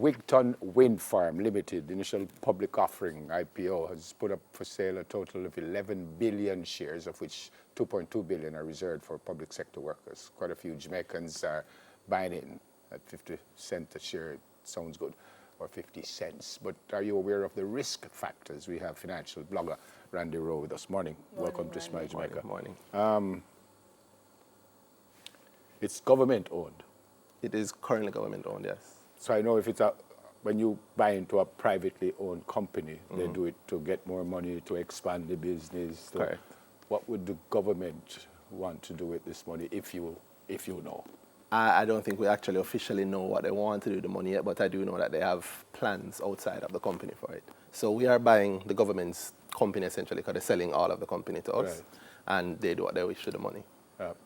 Wigton Wind Farm Limited, the initial public offering, IPO, has put up for sale a total of 11 billion shares, of which 2.2 billion are reserved for public sector workers. Quite a few Jamaicans are buying in at 50 cents a share. It sounds good, or 50 cents. But are you aware of the risk factors? We have financial blogger Randy Rowe with us. Morning. Welcome to Smile Jamaica. Morning. It's government owned. It is currently government owned, yes. So I know if it's when you buy into a privately owned company, they do it to get more money, to expand the business. Correct. What would the government want to do with this money, if you know? I don't think we actually officially know what they want to do with the money yet, but I do know that they have plans outside of the company for it. So we are buying the government's company essentially because they're selling all of the company to us, Right. and they do what they wish with the money.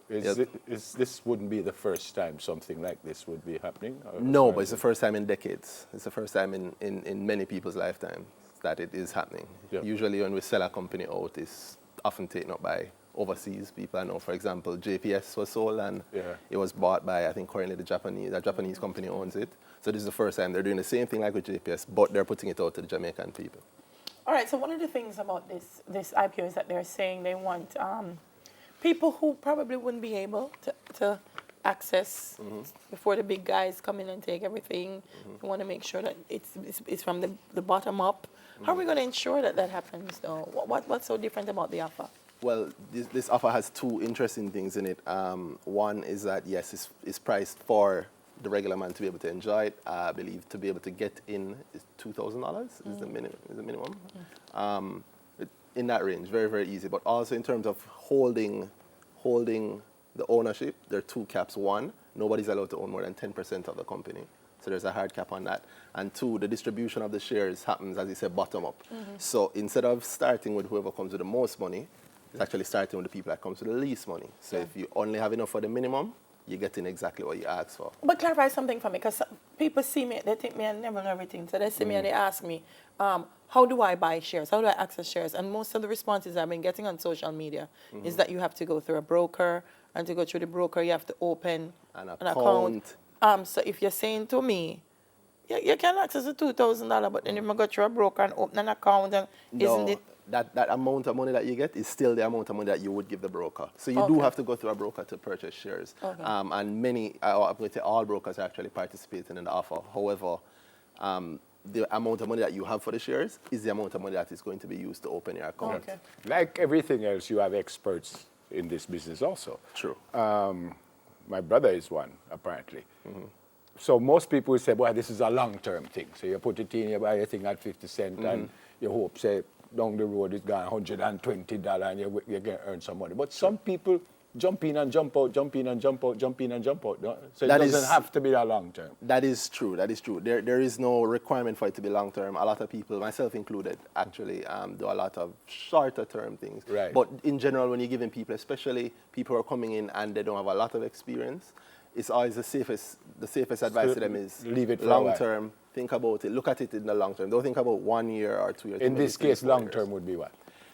This wouldn't be the first time something like this would be happening? No, but it's the first time in decades. It's the first time in many people's lifetimes that it is happening. Yeah. Usually when we sell a company out, it's often taken up by overseas people. I know, for example, JPS was sold and it was bought by, I think, currently a Japanese company owns it. So this is the first time they're doing the same thing like with JPS, but they're putting it out to the Jamaican people. All right, so one of the things about this IPO is that they're saying they want people who probably wouldn't be able to access before the big guys come in and take everything. We want to make sure that it's from the bottom up. How are we going to ensure that that happens, though? What's so different about the offer? Well, this offer has two interesting things in it. One is that, yes, it's priced for the regular man to be able to enjoy it. I believe to be able to get in is $2,000 is the minimum. In that range, very, very easy. But also in terms of holding the ownership, there are two caps. One, nobody's allowed to own more than 10% of the company. So there's a hard cap on that. And two, the distribution of the shares happens, as you said, bottom up. So instead of starting with whoever comes with the most money, it's actually starting with the people that comes with the least money. So if you only have enough for the minimum, you're getting exactly what you asked for. But clarify something for me, because people see me, they think me I never know everything. So they see me and they ask me, how do I buy shares? How do I access shares? And most of the responses I've been getting on social media is that you have to go through a broker, and to go through the broker, you have to open an account. So if you're saying to me, you can access the $2,000, but then if you go through a broker and open an account, and isn't it? That amount of money that you get is still the amount of money that you would give the broker. So you do have to go through a broker to purchase shares. And many, I'm going to say all brokers are actually participating in the offer. However, the amount of money that you have for the shares is the amount of money that is going to be used to open your account. Like everything else, you have experts in this business also. True. My brother is one, apparently. So most people will say, well, this is a long-term thing. So you put it in, you buy a thing at 50 cents, and you hope, say, down the road it's gone $120 and you're going to earn some money. But some people jump in and jump out, jump in and jump out, jump in and jump out. So it doesn't have to be that long term. That is true. That is true. There is no requirement for it to be long term. A lot of people, myself included, actually do a lot of shorter term things. Right. But in general, when you're giving people, especially people who are coming in and they don't have a lot of experience, it's always the safest advice to them is leave it for long term. Think about it. Look at it in the long term. Don't think about 1 year or 2 years. In this case, long term would be what?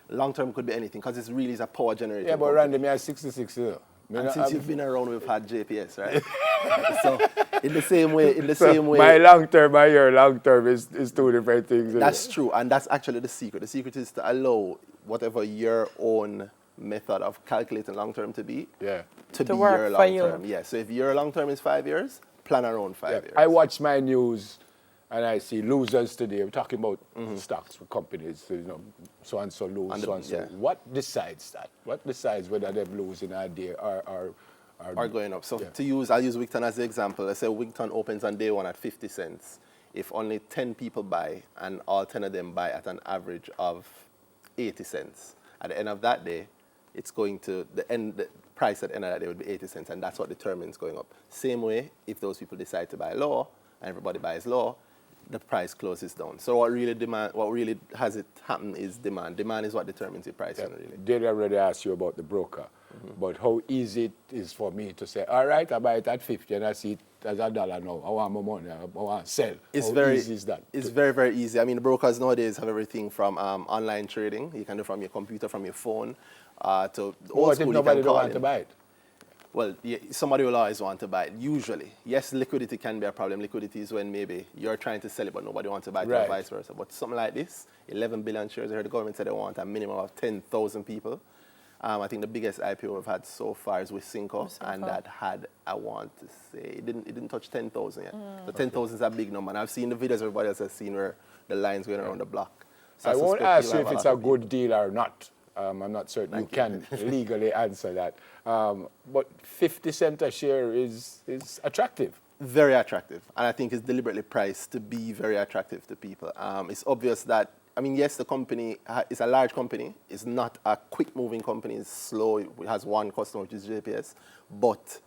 Long term could be anything because it really is a power generator. Yeah, but Randy, me at 66 years. And since you've been around, we've had JPS, right? So in the same way, my long term and your long term is two different things. That's true, and that's actually the secret. The secret is to allow whatever your own method of calculating long term to be to be work your for long you. term. Yeah. So if your long term is 5 years, plan around 5 years. I watch my news and I see losers today. We're talking about stocks for companies, so and so lose, so and so. What decides that? What decides whether they lose in a day or going up? So I'll use Wigton as the example. Let's say Wigton opens on day one at 50 cents. If only 10 people buy and all 10 of them buy at an average of 80 cents, at the end of that day, it's going to, the price at the end of that day would be 80 cents, and that's what determines going up. Same way, if those people decide to buy low and everybody buys low, the price closes down. So what really has it happen is demand. Demand is what determines the price. Really. Did already ask you about the broker, but how easy it is for me to say, all right, I buy it at 50 and I see it as $1 now. I want more money. I want to sell. Easy is that? It's very, very easy. I mean, the brokers nowadays have everything from online trading. You can do from your computer, from your phone, to what if nobody don't want to buy it? Well, yeah, somebody will always want to buy it, usually. Yes, liquidity can be a problem. Liquidity is when maybe you're trying to sell it, but nobody wants to buy it, or vice versa. But something like this, 11 billion shares, I heard the government said they want a minimum of 10,000 people. I think the biggest IPO we've had so far is with Cinco, and that had, I want to say, it didn't touch 10,000 yet. So 10,000 is a big number. And I've seen the videos everybody else has seen where the lines going around the block. So I won't ask you if it's a good deal or not. I'm not certain you can legally answer that. But 50 cents a share is attractive. Very attractive. And I think it's deliberately priced to be very attractive to people. It's obvious that, I mean, yes, the company is a large company. It's not a quick-moving company. It's slow. It has one customer, which is JPS. But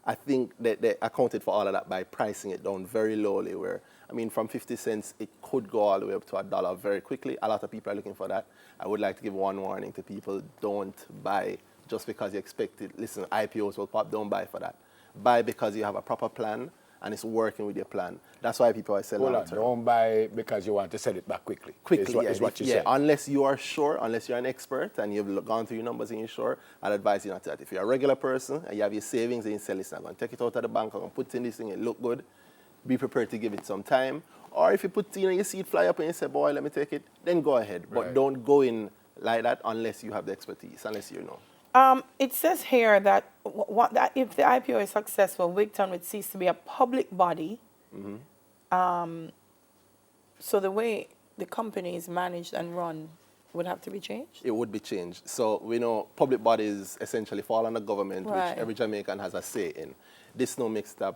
I think that they accounted for all of that by pricing it down very lowly, where, I mean, from 50 cents, it could go all the way up to $1 very quickly. A lot of people are looking for that. I would like to give one warning to people: don't buy just because you expect it. Listen, IPOs will pop. Don't buy for that. Buy because you have a proper plan and it's working with your plan. That's why people are selling. Hold on, don't buy because you want to sell it back quickly. Quickly, is what you said. Unless you are sure, unless you're an expert and you've gone through your numbers and you're sure, I'd advise you not to do that. If you're a regular person and you have your savings and you sell this, I'm going to take it out of the bank, I'm going to put it in this thing, it look good, be prepared to give it some time. Or if you put it in and you see it fly up and you say, boy, let me take it, then go ahead. But don't go in like that unless you have the expertise, unless you know. It says here that, that if the IPO is successful, Wigton would cease to be a public body. So the way the company is managed and run would have to be changed? It would be changed. So we know public bodies essentially fall under government, Right. which every Jamaican has a say in. This now makes it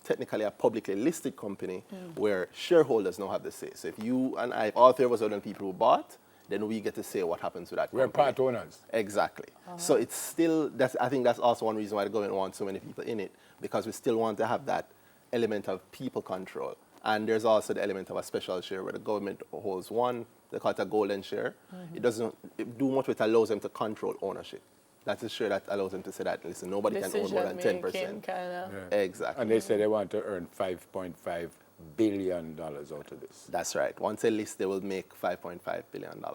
technically a publicly listed company where shareholders now have the say. So if you and I, all three of us are the people who bought, then we get to say what happens to that company. We're part owners. Exactly. So it's still, I think that's also one reason why the government wants so many people in it, because we still want to have that element of people control. And there's also the element of a special share where the government holds one, they call it a golden share. It doesn't do much, it allows them to control ownership. That's a share that allows them to say that, listen, nobody can own more than 10%. Kinda. Yeah. Exactly. And they say they want to earn $5.5 billion out of this. That's right. Once they list, they will make $5.5 billion,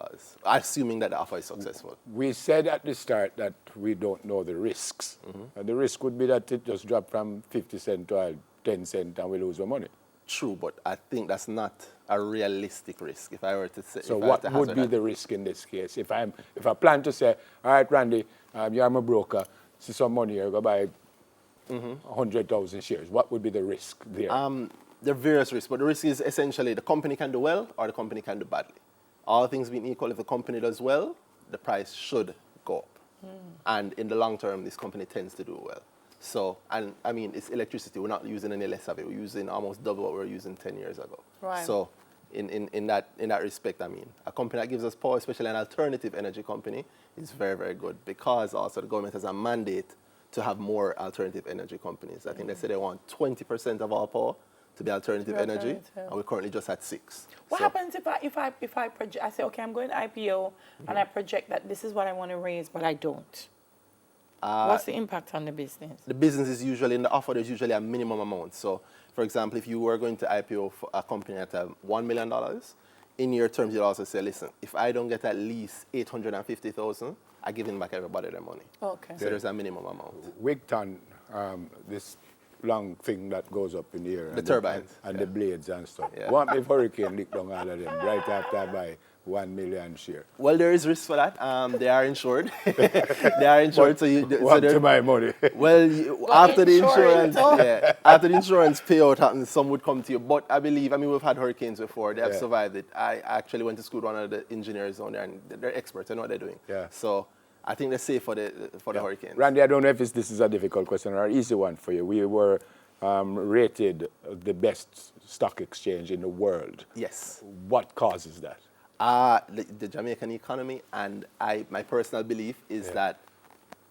assuming that the offer is successful. We said at the start that we don't know the risks. And the risk would be that it just dropped from 50 cents to 10 cents and we lose our money. True, but I think that's not a realistic risk. If I were to say, So what would be the risk in this case? If I plan to say, all right, Randy, you're my broker, see some money here, go buy 100,000 shares. What would be the risk there? There are various risks, but the risk is essentially the company can do well or the company can do badly. All things being equal, if the company does well, the price should go up. And in the long term, this company tends to do well. So, and I mean, it's electricity. We're not using any less of it. We're using almost double what we were using 10 years ago. Right. So, in that respect, I mean, a company that gives us power, especially an alternative energy company, is very, very good, because also the government has a mandate to have more alternative energy companies. I think they say they want 20% of our power to be alternative energy, and we're currently just at 6. What happens if I project? I say, okay, I'm going to IPO, and I project that this is what I want to raise, but I don't. What's the impact on the business? The business is usually, in the offer, there's usually a minimum amount. So, for example, if you were going to IPO for a company at $1 million, in your terms, you'll also say, listen, if I don't get at least 850,000, I give in back everybody their money. Okay. So there's a minimum amount. Wigton, this long thing that goes up in the air. The turbines. And the blades and stuff. Yeah. What if hurricane lick down all of them right after I buy 1 million share? Well, there is risk for that. They are insured. They are insured. So to my money? Well, after the insurance, after the insurance payout happens, some would come to you. But I believe, we've had hurricanes before. They have survived it. I actually went to school with one of the engineers on there, and they're experts. They know what they're doing. Yeah. So I think they're safe for the hurricanes. Randy, I don't know if this is a difficult question or an easy one for you. We were rated the best stock exchange in the world. Yes. What causes that? The Jamaican economy, and my personal belief is that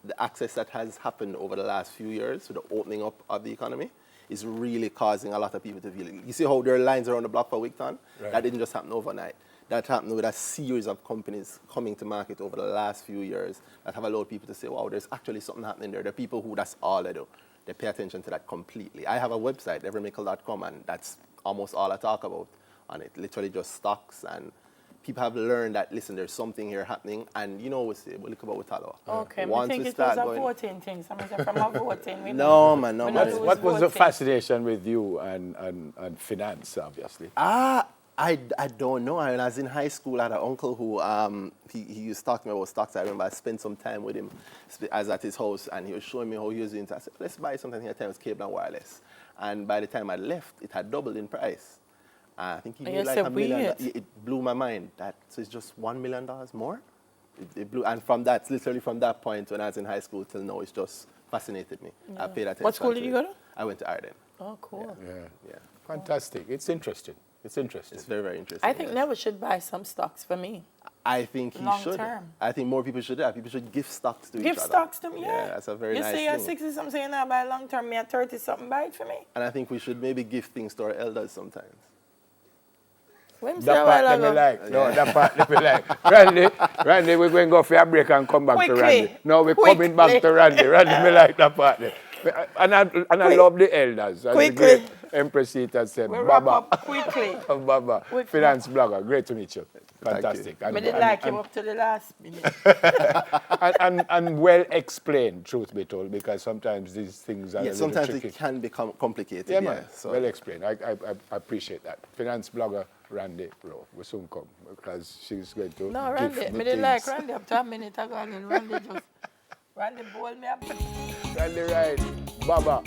the access that has happened over the last few years to the opening up of the economy is really causing a lot of people to feel it. You see how there are lines around the block for Wigton? Right. That didn't just happen overnight. That happened with a series of companies coming to market over the last few years that have allowed people to say, wow, there's actually something happening there. There are people who that's all they do. They pay attention to that completely. I have a website, everymickle.com, and that's almost all I talk about on it. Literally just stocks and people have learned that, listen, there's something here happening, and you know, we look about Watalo. Okay, I Once think we it start was a going, voting thing. Somebody said from a voting. We no, man, no, we man. not do What was the voting. fascination with you and finance, obviously? I don't know. I was in high school, I had an uncle who he used to talk to me about stocks. I remember I spent some time with him. I was at his house, and he was showing me how he was doing it. I said, let's buy something here. It was cable and wireless. And by the time I left, it had doubled in price. I think he And made you like said, $1 million. weird. It blew my mind. So it's just $1 million more? It blew, and from that, literally from that point when I was in high school till now, it's just fascinated me. I paid attention. What school did you go to? I went to Arden. Oh, cool. Yeah. Fantastic. It's interesting. It's interesting. It's very, very interesting. I think yes. Neville should buy some stocks for me. I think he Long should. term. I think more people should do that. People should give stocks to each Give other. stocks to me, yeah. That's a very you nice say you're thing. 60 something, saying now buy long term, me at 30 something, buy it for me. And I think we should maybe give things to our elders sometimes. When say a That while part let me ago. like. No, that part let me like. Randy, we're going to go for a break and come back to Quickly. Randy. No, we're coming back Quickly. to Randy. Randy, me like that part there. And I love the elders. As Quickly. the great Empress Eater said, We'll wrap Baba. up quickly. Baba, Quick. finance blogger. Great to meet you. Thank Fantastic. you. And, I did and- like him and- up to the last minute. and well explained, truth be told, because sometimes these things are a Yeah, little sometimes tricky. it can become complicated. Yeah, man. So Well explained. I appreciate that. Finance blogger Randy Rowe will soon come because she's going to No, give Randy, me me did like things. Randy up to a minute ago, and then Randy just, Randy bowled me up. Randy right. Baba.